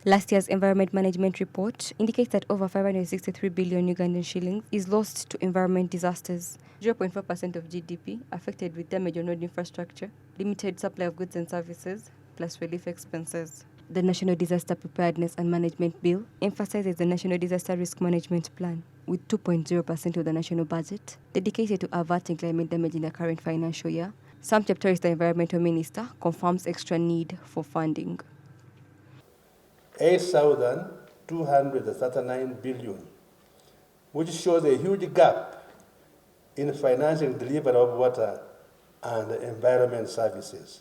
Last year's Environment Management Report indicates that over 563 billion Ugandan shillings is lost to environment disasters, 0.4% of GDP affected with damage on road infrastructure, limited supply of goods and services, plus relief expenses. The National Disaster Preparedness and Management Bill emphasizes the National Disaster Risk Management Plan, with 2.0% of the national budget dedicated to averting climate damage in the current financial year. Sam Cheptoris, the Environmental Minister, confirms extra need for funding. 8,239 billion, which shows a huge gap in financing delivery of water and environment services.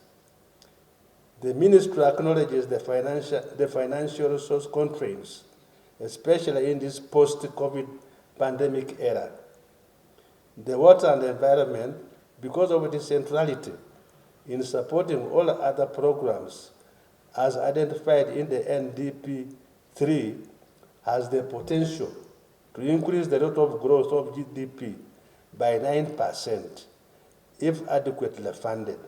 The Ministry acknowledges the financial resource constraints, especially in this post-COVID pandemic era. The water and environment, because of its centrality in supporting all other programs as identified in the NDP III, has the potential to increase the rate of growth of GDP by 9% if adequately funded.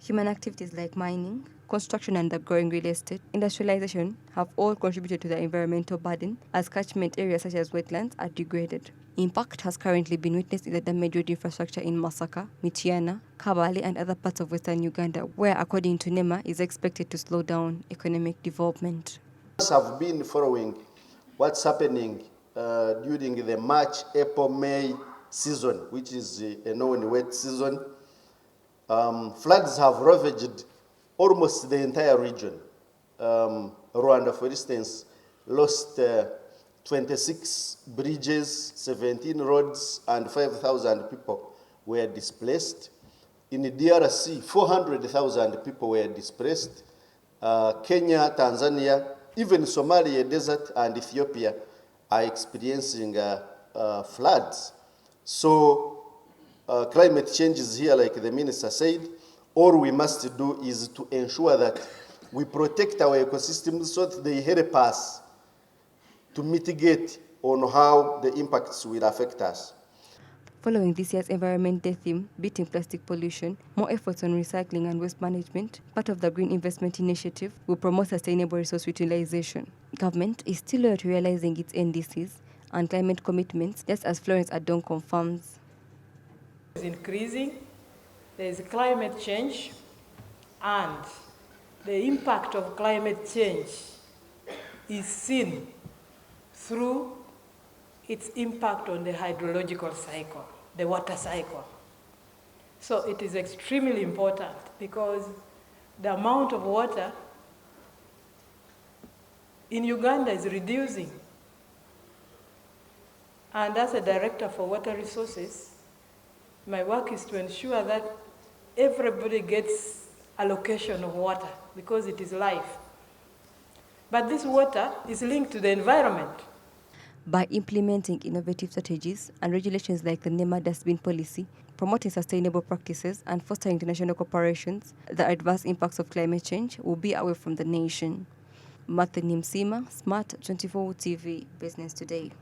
Human activities like mining, construction and the growing real estate, industrialization have all contributed to the environmental burden as catchment areas such as wetlands are degraded. Impact has currently been witnessed in the damaged road infrastructure in Masaka, Michiana, Kabale and other parts of western Uganda, where, according to NEMA, is expected to slow down economic development. Have been following what's happening during the March, April, May season, which is a known wet season. Floods have ravaged almost the entire region. Rwanda, for instance, lost 26 bridges, 17 roads, and 5,000 people were displaced. In the DRC, 400,000 people were displaced. Kenya, Tanzania, even Somalia desert and Ethiopia are experiencing floods. So climate change is here, like the minister said. All we must do is to ensure that we protect our ecosystems so that they help us to mitigate on how the impacts will affect us. Following this year's Environment Day theme, beating plastic pollution, more efforts on recycling and waste management, part of the Green Investment Initiative, will promote sustainable resource utilization. Government is still loyal to realizing its NDCs and climate commitments, just as Florence Adon confirms. It's increasing. There is climate change, and the impact of climate change is seen through its impact on the hydrological cycle, the water cycle. So it is extremely important because the amount of water in Uganda is reducing. And as a director for water resources, my work is to ensure that everybody gets allocation of water because it is life. But this water is linked to the environment. By implementing innovative strategies and regulations like the NEMA dustbin policy, promoting sustainable practices and fostering international cooperations, the adverse impacts of climate change will be away from the nation. Nimusiima, Smart24 TV, Business Today.